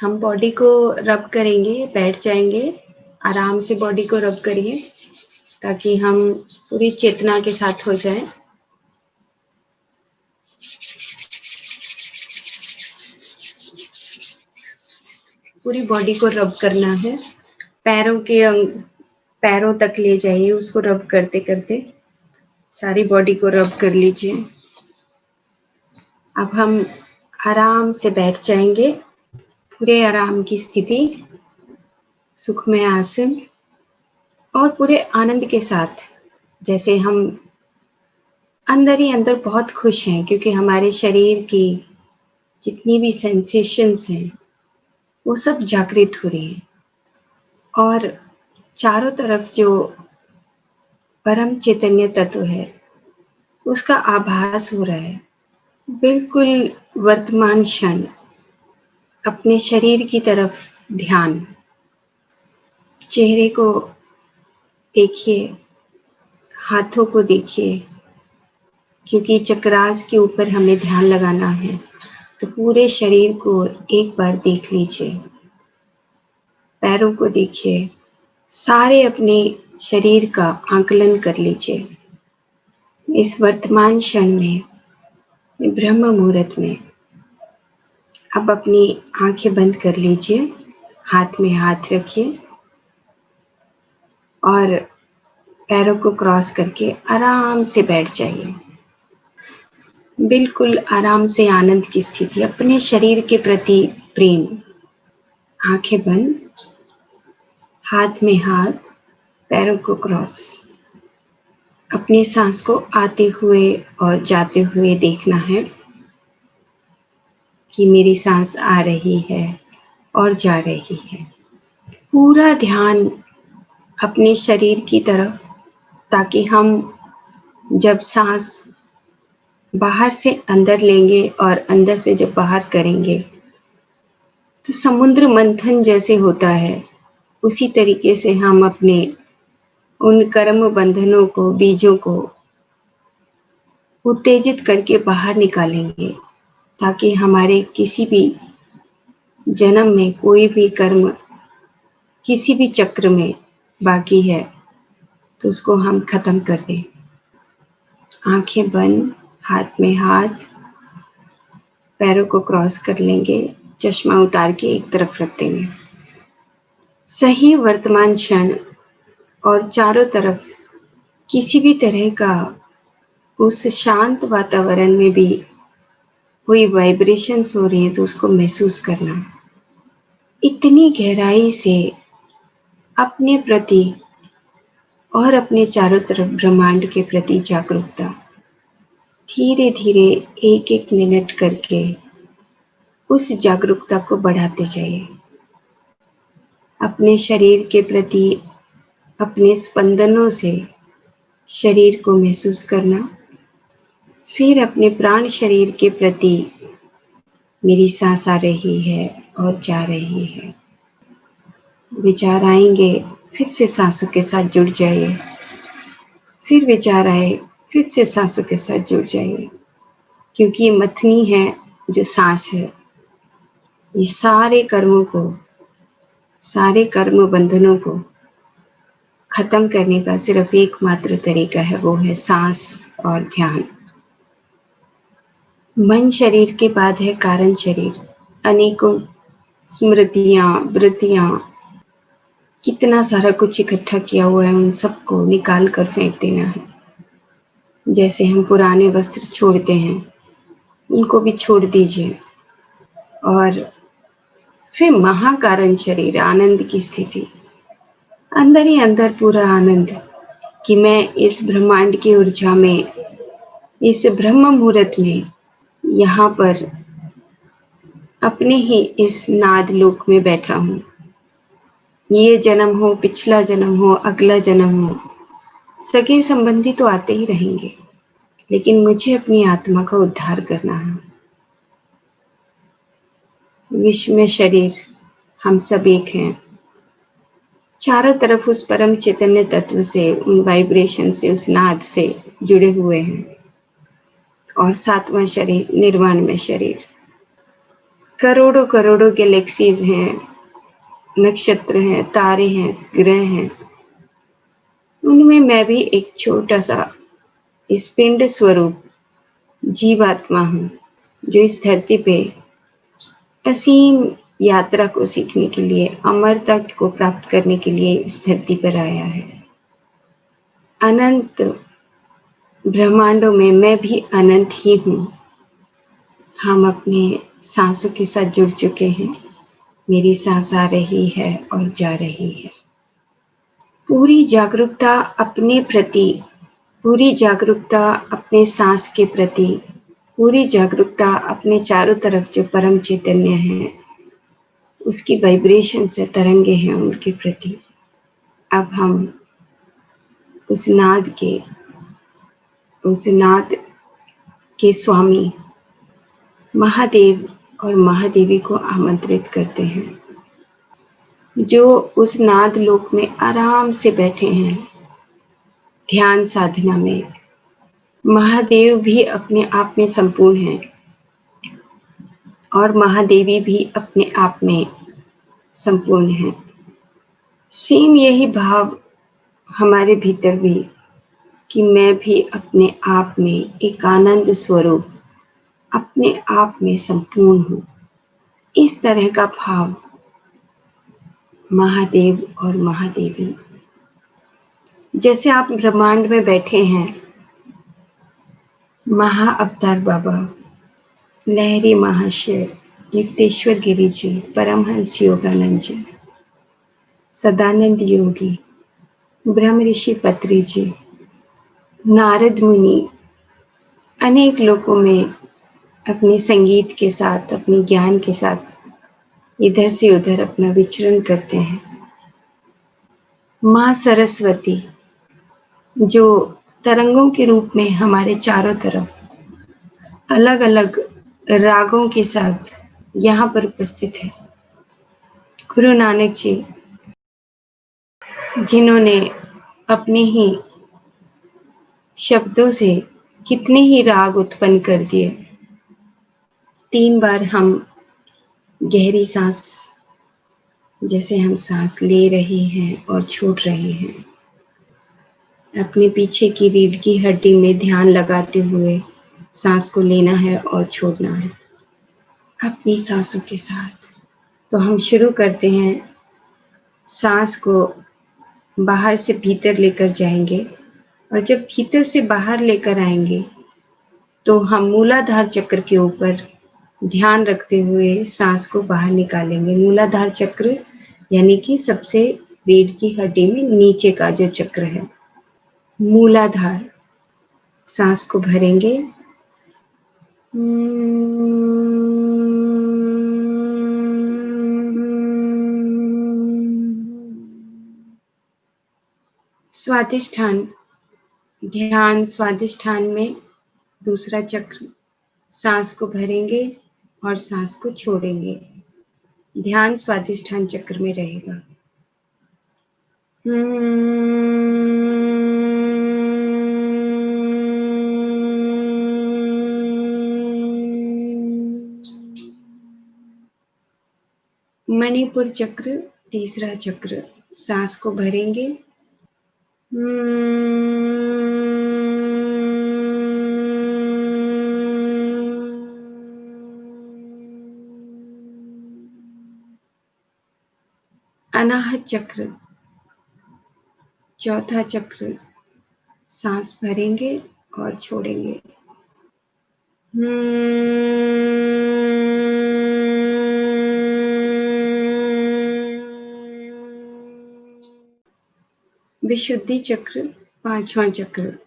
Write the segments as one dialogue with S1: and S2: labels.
S1: हम बॉडी को रब करेंगे, बैठ जाएँगे, आराम से बॉडी को रब करिए ताकि हम पूरी चेतना के साथ हो जाएँ। पूरी बॉडी को रब करना है, पैरों तक ले जाइए, उसको रब करते-करते सारी बॉडी को रब कर लीजिए। अब हम आराम से बैठ जाएँगे, पूरे आराम की स्थिति, सुखमय आसन और पूरे आनंद के साथ, जैसे हम अंदर ही अंदर बहुत खुश हैं क्योंकि हमारे शरीर की जितनी भी सेंसेशंस हैं, वो सब जागृत हो रही हैं और चारों तरफ जो परम चैतन्य तत्व है, उसका आभास हो रहा है। बिल्कुल वर्तमान क्षण, अपने शरीर की तरफ ध्यान, चेहरे को देखिए, हाथों को देखिए, क्योंकि चक्रास के ऊपर हमें ध्यान लगाना है, तो पूरे शरीर को एक बार देख लीजिए। पैरों को देखिए, सारे अपने शरीर का आकलन कर लीजिए। इस वर्तमान क्षण में, ब्रह्म मुहूर्त में, अब अपनी आंखें बंद कर लीजिए, हाथ में हाथ रखिए और पैरों को क्रॉस करके आराम से बैठ जाइए। बिल्कुल आराम से आनंद की स्थिति, अपने शरीर के प्रति प्रेम, आंखें बंद, हाथ में हाथ, पैरों को क्रॉस, अपनी सांस को आते हुए और जाते हुए देखना है कि मेरी सांस आ रही है और जा रही है। पूरा ध्यान अपने शरीर की तरफ, ताकि हम जब सांस बाहर से अंदर लेंगे और अंदर से जब बाहर करेंगे, तो समुद्र मंथन जैसे होता है, उसी तरीके से हम अपने उन कर्म बंधनों को, बीजों को उत्तेजित करके बाहर निकालेंगे, ताकि हमारे किसी भी जन्म में कोई भी कर्म किसी भी चक्र में बाकी है तो उसको हम खत्म कर दें। आंखें बंद, हाथ में हाथ, पैरों को क्रॉस कर लेंगे, चश्मा उतार के एक तरफ रख देंगे। सही वर्तमान क्षण और चारों तरफ किसी भी तरह का उस शांत वातावरण में भी कोई वाइब्रेशंस हो रही है तो उसको महसूस करना। इतनी गहराई से अपने प्रति और अपने चारों तरफ ब्रह्मांड के प्रति जागरूकता, धीरे धीरे एक एक मिनट करके उस जागरूकता को बढ़ाते जाइए। अपने शरीर के प्रति अपने स्पंदनों से शरीर को महसूस करना, फिर अपने प्राण शरीर के प्रति मेरी सांस आ रही है और जा रही है। विचार आएंगे, फिर से सांसों के साथ जुड़ जाइए। फिर विचार आए, फिर से सांसों के साथ जुड़ जाइए, क्योंकि ये मथनी है जो सांस है, ये सारे कर्मों को, सारे कर्म बंधनों को खत्म करने का सिर्फ एकमात्र तरीका है, वो है सांस और ध्यान। मन शरीर के बाद है कारण शरीर। अनेकों स्मृतियां, वृत्तियां, कितना सारा कुछ इकट्ठा किया हुआ है, उन सबको निकाल कर फेंक देना है। जैसे हम पुराने वस्त्र छोड़ते हैं, उनको भी छोड़ दीजिए और फिर महाकारण शरीर, आनंद की स्थिति, अंदर ही अंदर पूरा आनंद कि मैं इस ब्रह्मांड की ऊर्जा में, इस ब्रह्म मुहूर्त में, यहाँ पर अपने ही इस नाद लोक में बैठा हूँ। ये जन्म हो, पिछला जन्म हो, अगला जन्म हो, सगे संबंधी तो आते ही रहेंगे, लेकिन मुझे अपनी आत्मा का उद्धार करना है। विश्व में शरीर, हम सब एक हैं। चारों तरफ उस परम चैतन्य तत्व से, उन वाइब्रेशन से, उस नाद से जुड़े हुए हैं। और सातवां शरीर, निर्वाण में शरीर। करोड़ों करोड़ों गैलेक्सीज हैं, नक्षत्र हैं, तारे हैं, ग्रह हैं। उनमें मैं भी एक छोटा सा इस पिंड स्वरूप जीवात्मा हूँ, जो इस धरती पे असीम यात्रा को सीखने के लिए, अमरता को प्राप्त करने के लिए इस धरती पर आया है। अनंत ब्रह्मांडों में मैं भी अनंत ही हूँ। हम अपने सांसों के साथ जुड़ चुके हैं। मेरी सांस आ रही है और जा रही है। पूरी जागरूकता अपने प्रति, पूरी जागरूकता अपने सांस के प्रति, पूरी जागरूकता अपने चारों तरफ जो परम चैतन्य है, उसकी वाइब्रेशन से तरंगे हैं उनके प्रति। अब हम उस नाद के स्वामी महादेव और महादेवी को आमंत्रित करते हैं, जो उस नाद लोक में आराम से बैठे हैं ध्यान साधना में। महादेव भी अपने आप में संपूर्ण हैं और महादेवी भी अपने आप में संपूर्ण हैं। सेम यही भाव हमारे भीतर भी, कि मैं भी अपने आप में एक आनंद स्वरूप, अपने आप में संपूर्ण हूँ। इस तरह का भाव महादेव और महादेवी, जैसे आप ब्रह्मांड में बैठे हैं, महा अवतार बाबा, लहरी महाशय, युक्तेश्वर गिरी जी, परमहंस योगानंद जी, सदानंद योगी, ब्रह्म ऋषि पत्री जी, नारद मुनि, अनेक लोकों में अपने संगीत के साथ, अपने ज्ञान के साथ इधर से उधर अपना विचरण करते हैं। माँ सरस्वती, जो तरंगों के रूप में हमारे चारों तरफ अलग अलग रागों के साथ यहाँ पर उपस्थित है। गुरु नानक जी, जिन्होंने अपने ही शब्दों से कितने ही राग उत्पन्न कर दिए। 3 बार हम गहरी सांस, जैसे हम सांस ले रहे हैं और छोड़ रहे हैं, अपने पीछे की रीढ़ की हड्डी में ध्यान लगाते हुए सांस को लेना है और छोड़ना है अपनी सांसों के साथ। तो हम शुरू करते हैं। सांस को बाहर से भीतर लेकर जाएंगे और जब भीतर से बाहर लेकर आएंगे तो हम मूलाधार चक्र के ऊपर ध्यान रखते हुए सांस को बाहर निकालेंगे। मूलाधार चक्र यानी कि सबसे रीढ़ की हड्डी में नीचे का जो चक्र है, मूलाधार। सांस को भरेंगे, स्वादिष्ठान, ध्यान स्वादिष्ठान में दूसरा चक्र। सांस को भरेंगे और सांस को छोड़ेंगे। ध्यान स्वादिष्ठान चक्र में रहेगा। मणिपुर चक्र, तीसरा चक्र। सांस को भरेंगे, अनाहत चक्र, चौथा चक्र। सांस भरेंगे और छोड़ेंगे। विशुद्धि चक्र, पांचवा चक्र।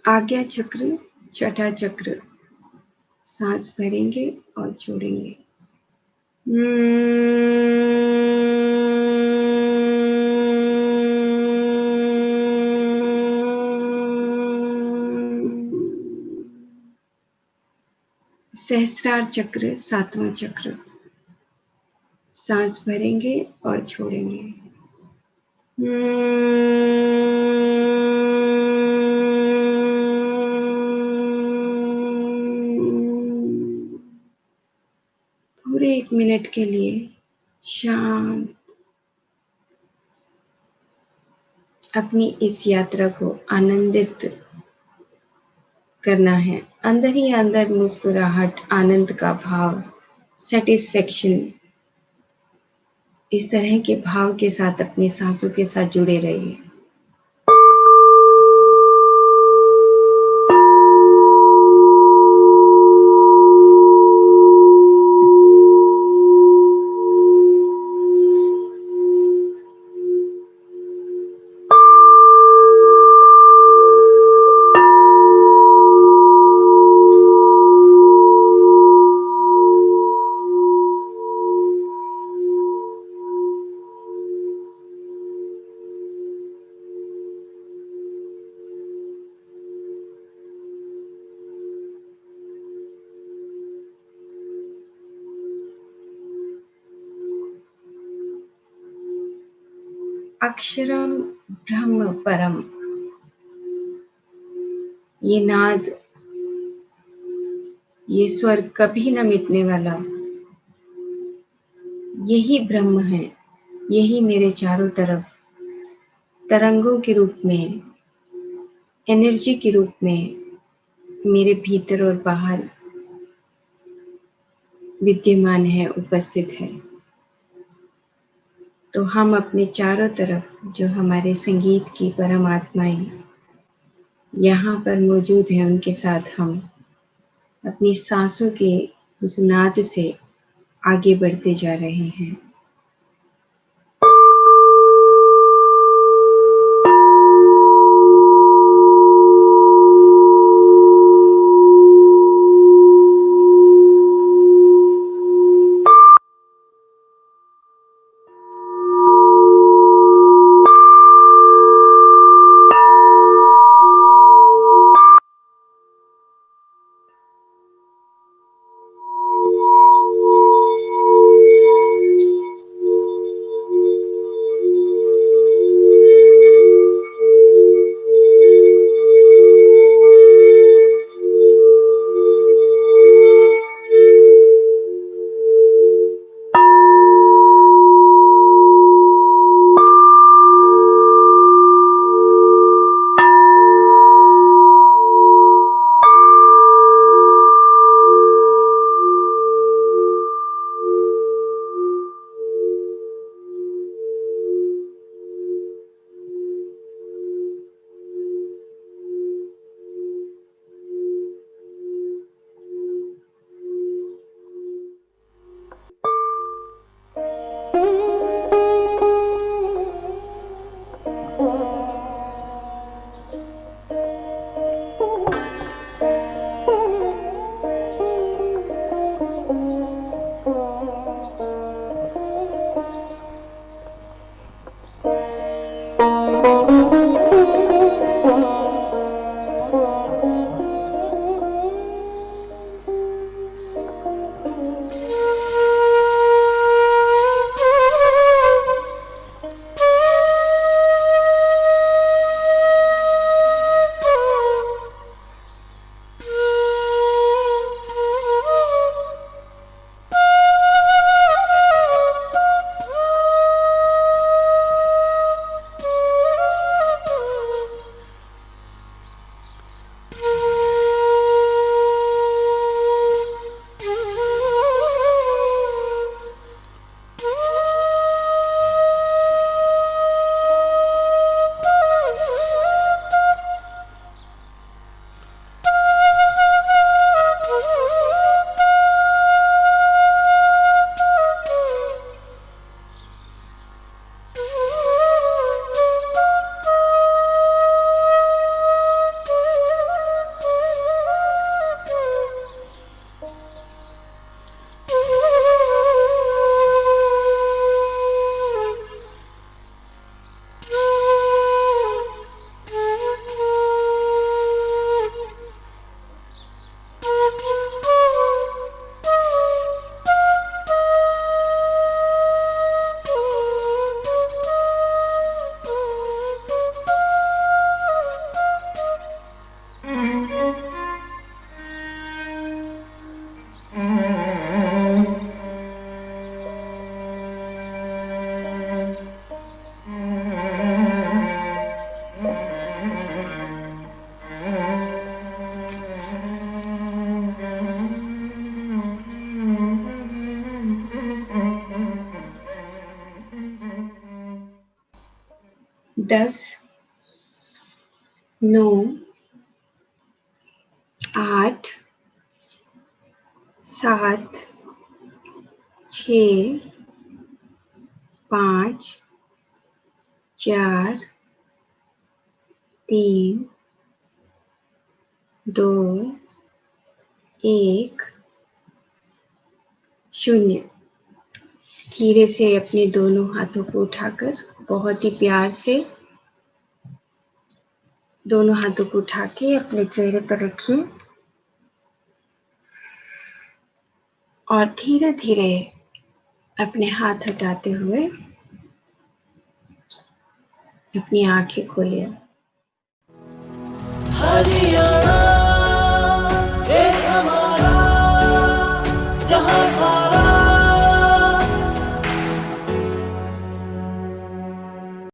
S1: आज्ञा चक्र, छठा चक्र। सांस भरेंगे और छोड़ेंगे। सहस्रार चक्र, सातवां चक्र। सांस भरेंगे और छोड़ेंगे। पूरे 1 मिनट के लिए शांत अपनी इस यात्रा को आनंदित करना है। अंदर ही अंदर मुस्कुराहट, आनंद का भाव, सैटिस्फैक्शन, इस तरह के भाव के साथ अपनी सांसों के साथ जुड़े रहिए। अक्षरम ब्रह्म परम, ये नाद, ये स्वर कभी न मिटने वाला, यही ब्रह्म है। यही मेरे चारों तरफ तरंगों के रूप में, एनर्जी के रूप में मेरे भीतर और बाहर विद्यमान है, उपस्थित है। तो हम अपने चारों तरफ जो हमारे संगीत की परम आत्माएं यहाँ पर मौजूद हैं, उनके साथ हम अपनी सांसों के उस नाद से आगे बढ़ते जा रहे हैं। 10, 9, 8, 7, 6, 5, 4, 3, 2, 1, 0। धीरे से अपने दोनों हाथों को उठाकर बहुत ही प्यार से दोनों हाथों को उठा के अपने चेहरे पर रखिए और धीरे धीरे अपने हाथ हटाते हुए अपनी आंखें खोलिए।